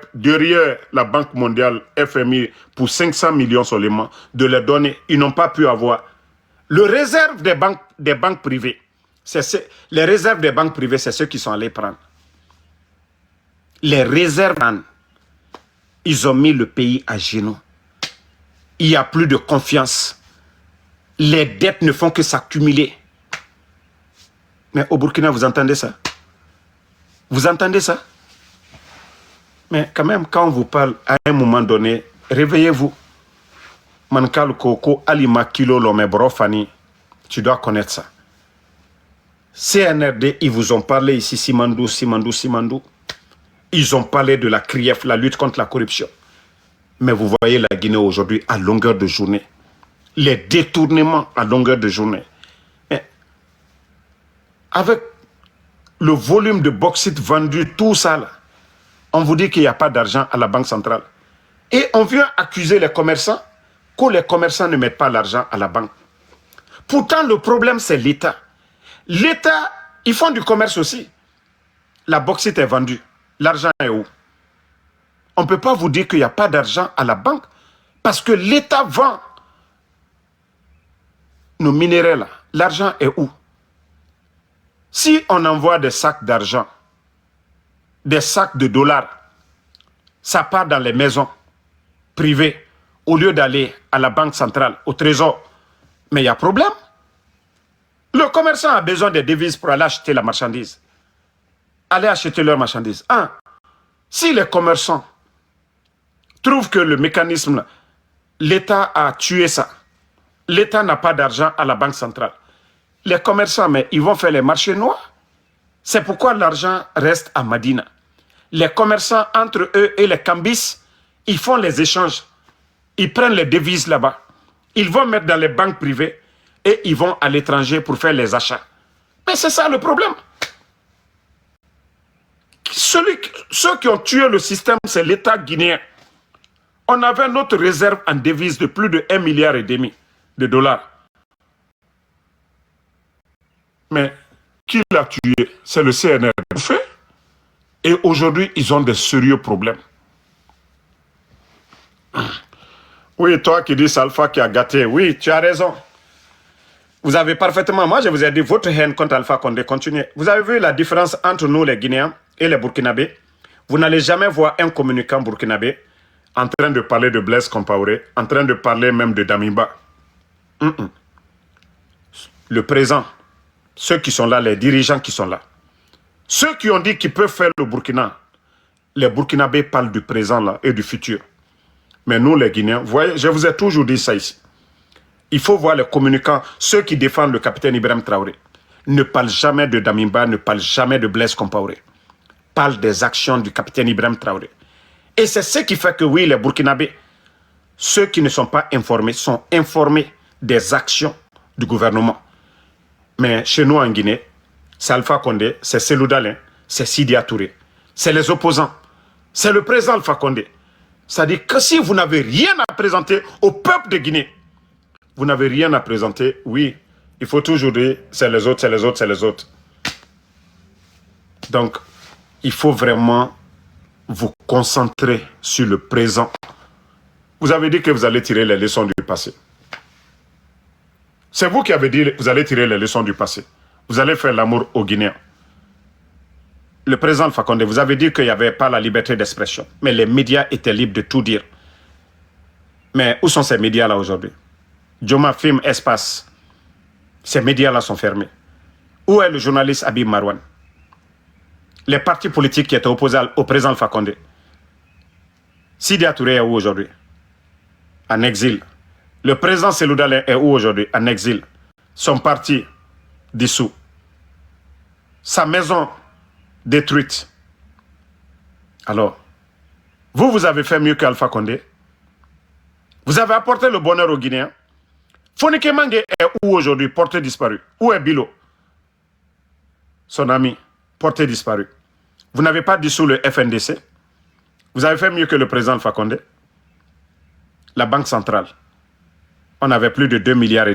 la Banque mondiale, FMI, pour 500 millions seulement, de les donner. Ils n'ont pas pu avoir. Le réserve des banques privées, les réserves des banques privées, c'est ceux qui sont allés prendre. Les réserves, ils ont mis le pays à genoux. Il n'y a plus de confiance. Les dettes ne font que s'accumuler. Mais au Burkina, vous entendez ça? Vous entendez ça? Mais quand même, quand on vous parle à un moment donné, réveillez-vous. Mankal Koko, Alima Kilo, Lome Brofani, tu dois connaître ça. CNRD, ils vous ont parlé ici, Simandou. Ils ont parlé de la CRIEF, la lutte contre la corruption. Mais vous voyez la Guinée aujourd'hui à longueur de journée. Les détournements à longueur de journée. Mais avec le volume de bauxite vendu, tout ça, là, on vous dit qu'il n'y a pas d'argent à la Banque centrale. Et on vient accuser les commerçants que les commerçants ne mettent pas l'argent à la banque. Pourtant, le problème, c'est l'État. L'État, ils font du commerce aussi. La bauxite est vendue. L'argent est où? On ne peut pas vous dire qu'il n'y a pas d'argent à la banque parce que l'État vend nos minéraux là. L'argent est où? Si on envoie des sacs d'argent, des sacs de dollars, ça part dans les maisons privées au lieu d'aller à la banque centrale, au trésor. Mais il y a problème. Le commerçant a besoin de devises pour aller acheter la marchandise. aller acheter leurs marchandises. Si les commerçants trouvent que le mécanisme, l'État a tué ça, l'État n'a pas d'argent à la Banque centrale, les commerçants, mais ils vont faire les marchés noirs. C'est pourquoi l'argent reste à Madina. Les commerçants, entre eux et les cambis, ils font les échanges. Ils prennent les devises là-bas. Ils vont mettre dans les banques privées et ils vont à l'étranger pour faire les achats. Mais c'est ça le problème. Ceux qui ont tué le système, c'est l'État guinéen. On avait notre réserve en devises de plus de 1,5 milliard de dollars. Mais qui l'a tué? C'est le CNR. Et aujourd'hui, ils ont des sérieux problèmes. Oui, toi qui dis c'est Alpha qui a gâté. Oui, tu as raison. Vous avez parfaitement... Moi, je vous ai dit, votre haine contre Alpha Condé, continuez. Vous avez vu la différence entre nous, les Guinéens, et les Burkinabés? Vous n'allez jamais voir un communicant burkinabé en train de parler de Blaise Compaoré, en train de parler même de Damiba. Le présent, ceux qui sont là, les dirigeants qui sont là, ceux qui ont dit qu'ils peuvent faire le Burkina, les Burkinabés parlent du présent là et du futur. Mais nous, les Guinéens, voyez, je vous ai toujours dit ça ici. Il faut voir les communicants, ceux qui défendent le capitaine Ibrahim Traoré, ne parlent jamais de Damiba, ne parlent jamais de Blaise Compaoré. Parlent des actions du capitaine Ibrahim Traoré. Et c'est ce qui fait que oui, les Burkinabés, ceux qui ne sont pas informés, sont informés des actions du gouvernement. Mais chez nous en Guinée, c'est Alpha Condé, c'est Selou Dalein, c'est Sidya Touré, c'est les opposants, c'est le président Alpha Condé. C'est-à-dire que si vous n'avez rien à présenter au peuple de Guinée, vous n'avez rien à présenter, oui, il faut toujours dire c'est les autres, c'est les autres, c'est les autres. Donc, il faut vraiment vous concentrer sur le présent. Vous avez dit que vous allez tirer les leçons du passé. C'est vous qui avez dit que vous allez tirer les leçons du passé. Vous allez faire l'amour aux Guinéens. Le président Alpha Condé, vous avez dit qu'il n'y avait pas la liberté d'expression. Mais les médias étaient libres de tout dire. Mais où sont ces médias-là aujourd'hui? Joma Film, Espace. Ces médias-là sont fermés. Où est le journaliste Habib Marouane? Les partis politiques qui étaient opposés au président Alpha Condé. Sidya Touré est où aujourd'hui? En exil. Le président Selou Dalein est où aujourd'hui? En exil. Son parti dissous. Sa maison détruite. Alors, vous avez fait mieux qu'Alpha Condé. Vous avez apporté le bonheur aux Guinéens. Fonike Mange est où aujourd'hui? Porté disparu. Où est Bilo? Son ami, porté disparu. Vous n'avez pas dissous le FNDC. Vous avez fait mieux que le président Alpha Condé. La Banque centrale. On avait plus de 2,5 milliards.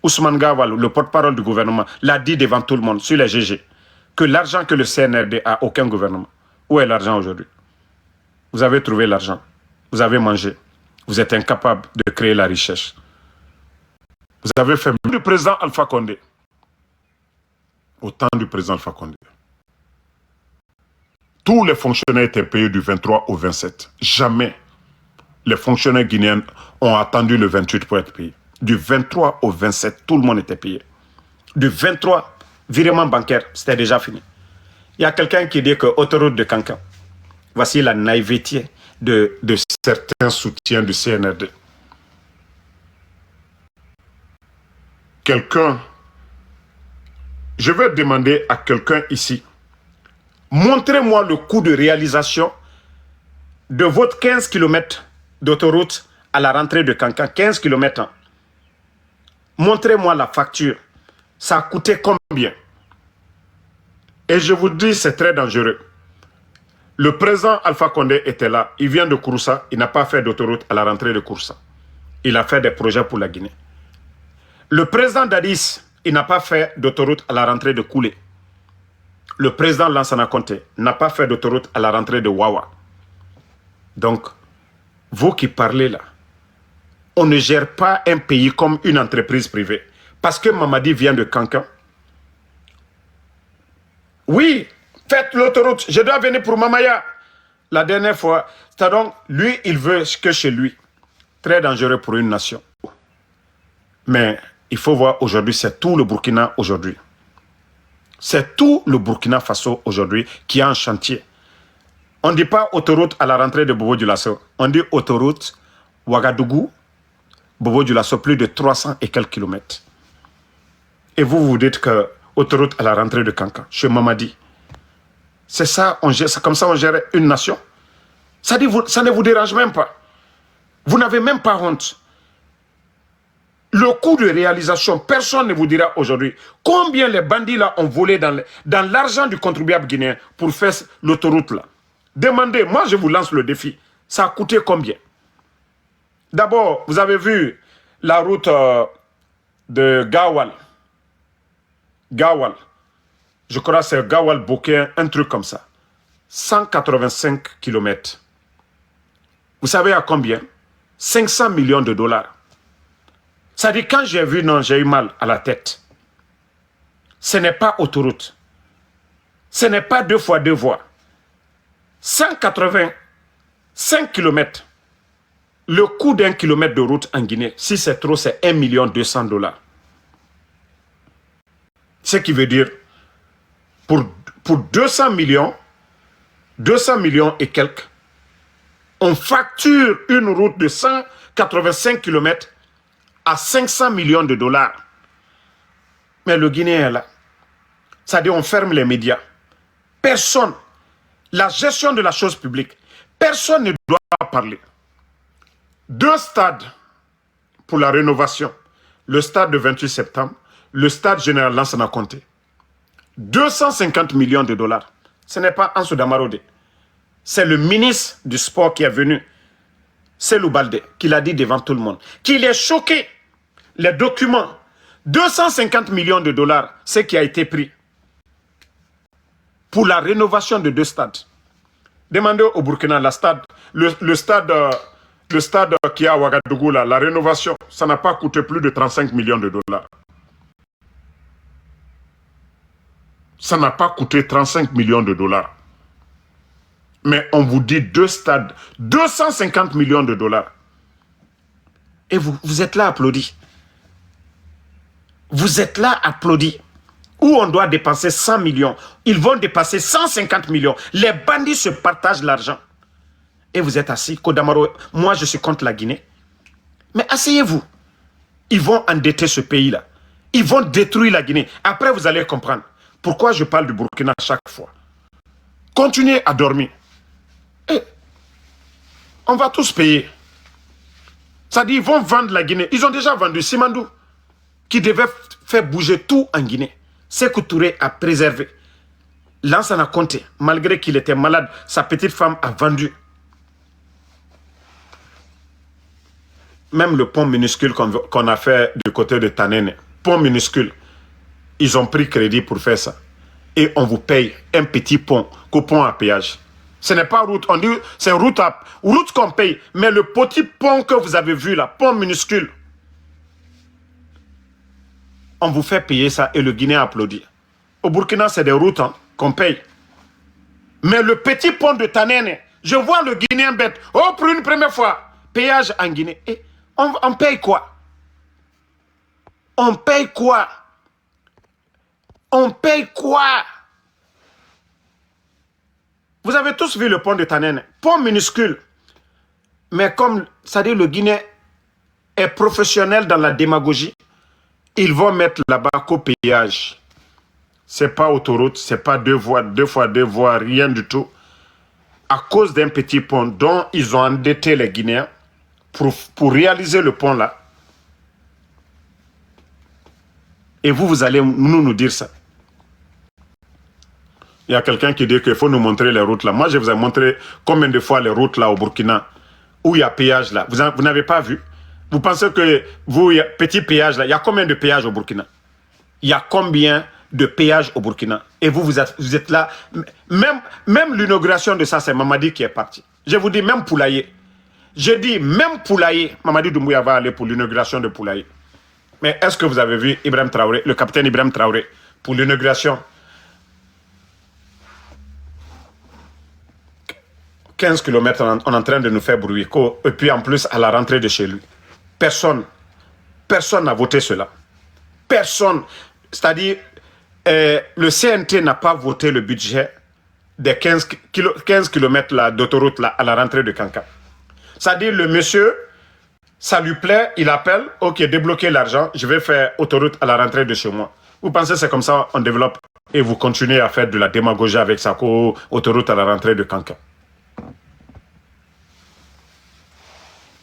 Ousmane Gawal, le porte-parole du gouvernement, l'a dit devant tout le monde, sur les GG, que l'argent que le CNRD a, aucun gouvernement. Où est l'argent aujourd'hui? Vous avez trouvé l'argent. Vous avez mangé. Vous êtes incapable de créer la richesse. Vous avez fait mieux le président Alpha Condé. Au temps du président Alpha Condé. Tous les fonctionnaires étaient payés du 23 au 27. Jamais les fonctionnaires guinéens ont attendu le 28 pour être payés. Du 23 au 27, tout le monde était payé. Du 23, virement bancaire, c'était déjà fini. Il y a quelqu'un qui dit que autoroute de Cancan, voici la naïveté de certains soutiens du CNRD. Quelqu'un, je vais demander à quelqu'un ici, montrez-moi le coût de réalisation de votre 15 km d'autoroute à la rentrée de Cancan, 15 km. Montrez-moi la facture. Ça a coûté combien? Et je vous dis, c'est très dangereux. Le président Alpha Condé était là. Il vient de Kouroussa. Il n'a pas fait d'autoroute à la rentrée de Kouroussa. Il a fait des projets pour la Guinée. Le président Dadis, il n'a pas fait d'autoroute à la rentrée de Koulé. Le président Lansana Conté n'a pas fait d'autoroute à la rentrée de Wawa. Donc, vous qui parlez là, on ne gère pas un pays comme une entreprise privée. Parce que Mamadi vient de Cancan. Oui, faites l'autoroute. Je dois venir pour Mamaya. La dernière fois. Donc, lui, il veut que chez lui. Très dangereux pour une nation. Mais il faut voir aujourd'hui, c'est tout le Burkina aujourd'hui. C'est tout le Burkina Faso aujourd'hui qui est en chantier. On ne dit pas autoroute à la rentrée de Bobo Dioulasso. On dit autoroute Ouagadougou, Bobo Dioulasso, plus de 300 et quelques kilomètres. Et vous dites que autoroute à la rentrée de Kankan, chez Mamadi. C'est ça, c'est comme ça on gère une nation. Ça ne vous dérange même pas. Vous n'avez même pas honte. Le coût de réalisation, personne ne vous dira aujourd'hui combien les bandits là ont volé dans l'argent du contribuable guinéen pour faire l'autoroute là. Demandez, moi je vous lance le défi. Ça a coûté combien? D'abord, vous avez vu la route de Gawal. Gawal. Je crois que c'est Gawal-Boké, un truc comme ça. 185 km. Vous savez à combien? 500 millions de dollars. Ça dit, quand j'ai vu, non, j'ai eu mal à la tête. Ce n'est pas autoroute. Ce n'est pas 2 fois 2 voies. 185 km. Le coût d'un kilomètre de route en Guinée, si c'est trop, c'est 1 200 000 $. Ce qui veut dire, pour 200 millions et quelques, on facture une route de 185 km à 500 millions de dollars. Mais le Guinéen est là. C'est-à-dire on ferme les médias. Personne, la gestion de la chose publique, personne ne doit parler. 2 stades pour la rénovation. Le stade de 28 septembre, le stade général Lansana Conté. 250 millions de dollars. Ce n'est pas Ansou Damarode. C'est le ministre du sport qui est venu. C'est Loubalde qui l'a dit devant tout le monde. Qu'il est choqué. Les documents. 250 millions de dollars, ce qui a été pris pour la rénovation de 2 stades. Demandez au Burkina, le stade qui est à Ouagadougou, là, la rénovation, ça n'a pas coûté plus de 35 millions de dollars. Ça n'a pas coûté 35 millions de dollars. Mais on vous dit 2 stades, 250 millions de dollars. Et vous êtes là applaudi. Vous êtes là applaudi. Où on doit dépenser 100 millions. Ils vont dépasser 150 millions. Les bandits se partagent l'argent. Et vous êtes assis. Kodamaro, moi je suis contre la Guinée. Mais asseyez-vous. Ils vont endetter ce pays-là. Ils vont détruire la Guinée. Après vous allez comprendre. Pourquoi je parle du Burkina chaque fois. Continuez à dormir. Et on va tous payer. Ça dit, ils vont vendre la Guinée. Ils ont déjà vendu Simandou, qui devait faire bouger tout en Guinée. Sékou Touré a préservé. Lansana Conté, malgré qu'il était malade, sa petite femme a vendu. Même le pont minuscule qu'on a fait du côté de Tanene, pont minuscule, ils ont pris crédit pour faire ça. Et on vous paye un petit pont, pont à péage. Ce n'est pas route, on dit c'est route qu'on paye. Mais le petit pont que vous avez vu là, pont minuscule, on vous fait payer ça et le Guinéen applaudit. Au Burkina, c'est des routes qu'on paye. Mais le petit pont de Tanene, je vois le Guinéen bête. Oh, pour une première fois, péage en Guinée. Et on paye quoi? On paye quoi? On paye quoi? Vous avez tous vu le pont de Tanene. Pont minuscule. Mais comme, ça dit, le Guinéen est professionnel dans la démagogie, ils vont mettre là-bas qu'au péage. Ce n'est pas autoroute, ce n'est pas 2 fois 2 voies, rien du tout. À cause d'un petit pont dont ils ont endetté les Guinéens pour réaliser le pont là. Et vous allez nous dire ça. Il y a quelqu'un qui dit qu'il faut nous montrer les routes là. Moi, je vous ai montré combien de fois les routes là au Burkina, où il y a péage là. Vous n'avez pas vu? Vous pensez que vous, il y a petit péage là, il y a combien de péages au Burkina? Il y a combien de péages au Burkina? Et vous êtes là. Même l'inauguration de ça, c'est Mamadi qui est parti. Je vous dis, même Poulaye. Je dis, même Poulaye, Mamadi Doumbouya va aller pour l'inauguration de Poulaye. Mais est-ce que vous avez vu Ibrahim Traoré, le capitaine Ibrahim Traoré, pour l'inauguration? 15 km, on est en train de nous faire bruit. Et puis en plus, à la rentrée de chez lui. Personne n'a voté cela. Personne. C'est-à-dire, le CNT n'a pas voté le budget des 15 km d'autoroute à la rentrée de Kankan. C'est-à-dire, le monsieur, ça lui plaît, il appelle, ok, débloquez l'argent, je vais faire autoroute à la rentrée de chez moi. Vous pensez que c'est comme ça on développe et vous continuez à faire de la démagogie avec Sako, autoroute à la rentrée de Kankan.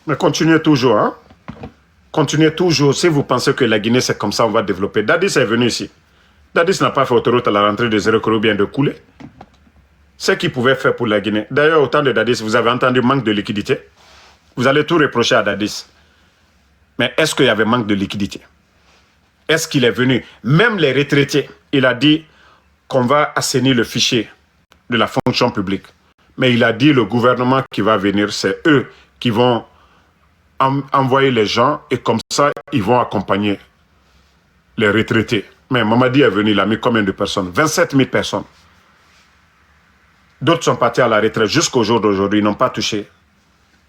Mais continuez toujours, hein. Continuez toujours. Si vous pensez que la Guinée, c'est comme ça, on va développer. Dadis est venu ici. Dadis n'a pas fait autoroute à la rentrée de 0 km bien de couler. C'est ce qu'il pouvait faire pour la Guinée. D'ailleurs, au temps de Dadis, vous avez entendu manque de liquidité. Vous allez tout reprocher à Dadis. Mais est-ce qu'il y avait manque de liquidité? Est-ce qu'il est venu? Même les retraités, il a dit qu'on va assainir le fichier de la fonction publique. Mais il a dit le gouvernement qui va venir, c'est eux qui vont envoyer les gens et comme ça, ils vont accompagner les retraités. Mais Mamadi est venu, il a mis combien de personnes? 27 000 personnes. D'autres sont partis à la retraite jusqu'au jour d'aujourd'hui, ils n'ont pas touché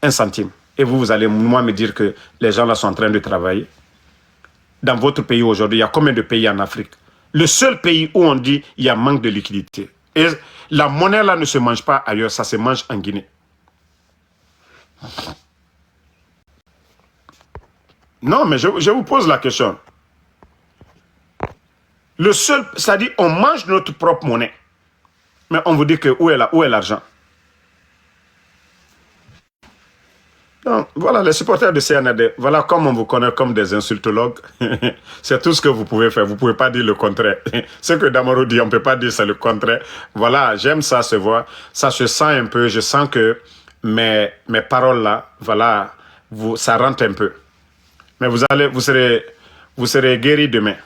un centime. Et vous allez moi me dire que les gens là sont en train de travailler. Dans votre pays aujourd'hui, il y a combien de pays en Afrique? Le seul pays où on dit il y a manque de liquidité. Et la monnaie là ne se mange pas ailleurs, ça se mange en Guinée. Non, mais je vous pose la question. Le seul, c'est-à-dire on mange notre propre monnaie. Mais on vous dit que où est l'argent? Donc, voilà, les supporters de CNRD, voilà comme on vous connaît comme des insultologues. C'est tout ce que vous pouvez faire. Vous ne pouvez pas dire le contraire. Ce que Damaro dit, on ne peut pas dire c'est le contraire. Voilà, j'aime ça se voir. Ça se sent un peu. Je sens que mes paroles là, voilà, ça rentre un peu. Mais vous serez guéris demain.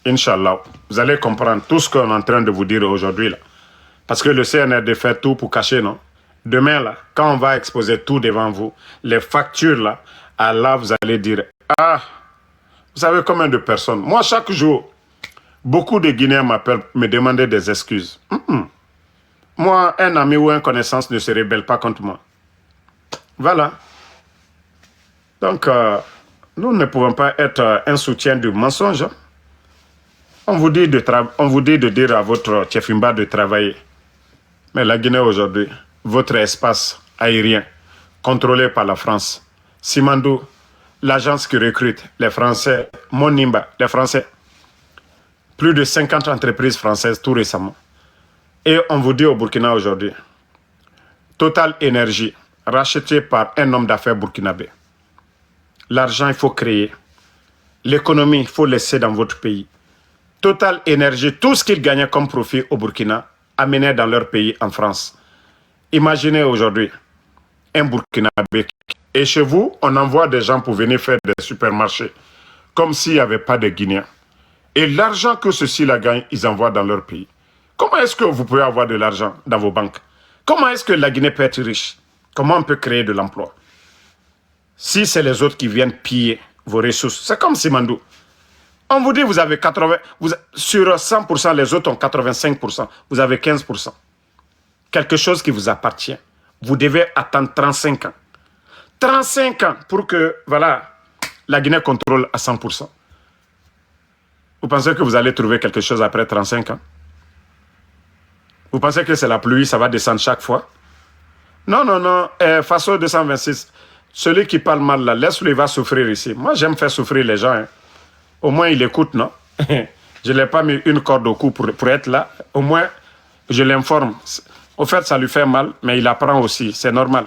Inch'Allah. Vous allez comprendre tout ce qu'on est en train de vous dire aujourd'hui là. Parce que le CNRD fait tout pour cacher, non? Demain, là, quand on va exposer tout devant vous, les factures, là, Allah, vous allez dire, ah, vous savez combien de personnes? Moi, chaque jour, beaucoup de Guinéens m'appellent, me demandaient des excuses. Moi, un ami ou une connaissance ne se rebelle pas contre moi. Voilà. Donc, nous ne pouvons pas être un soutien du mensonge. Hein? On vous dit de dire à votre Tchefimba de travailler. Mais la Guinée aujourd'hui, votre espace aérien, contrôlé par la France. Simandou, l'agence qui recrute les Français, Monimba, les Français. Plus de 50 entreprises françaises tout récemment. Et on vous dit au Burkina aujourd'hui, Total Énergie, racheté par un homme d'affaires burkinabé. L'argent, il faut créer. L'économie, il faut laisser dans votre pays. Total Énergie, tout ce qu'ils gagnaient comme profit au Burkina, amené dans leur pays en France. Imaginez aujourd'hui un Burkinabé. Et chez vous, on envoie des gens pour venir faire des supermarchés. Comme s'il n'y avait pas de Guinéens. Et l'argent que ceux-ci-là gagnent, ils envoient dans leur pays. Comment est-ce que vous pouvez avoir de l'argent dans vos banques? Comment est-ce que la Guinée peut être riche? Comment on peut créer de l'emploi? Si c'est les autres qui viennent piller vos ressources, c'est comme Simandou. On vous dit vous avez 80, sur 100%, les autres ont 85%, vous avez 15%. Quelque chose qui vous appartient. Vous devez attendre 35 ans. 35 ans pour que, voilà, la Guinée contrôle à 100%. Vous pensez que vous allez trouver quelque chose après 35 ans? Vous pensez que c'est la pluie, ça va descendre chaque fois? Non, non, non. Faso 226, celui qui parle mal là, laisse-le, il va souffrir ici. Moi, j'aime faire souffrir les gens. Hein. Au moins, il écoute, non? Je ne l'ai pas mis une corde au cou pour être là. Au moins, je l'informe. Au fait, ça lui fait mal, mais il apprend aussi. C'est normal.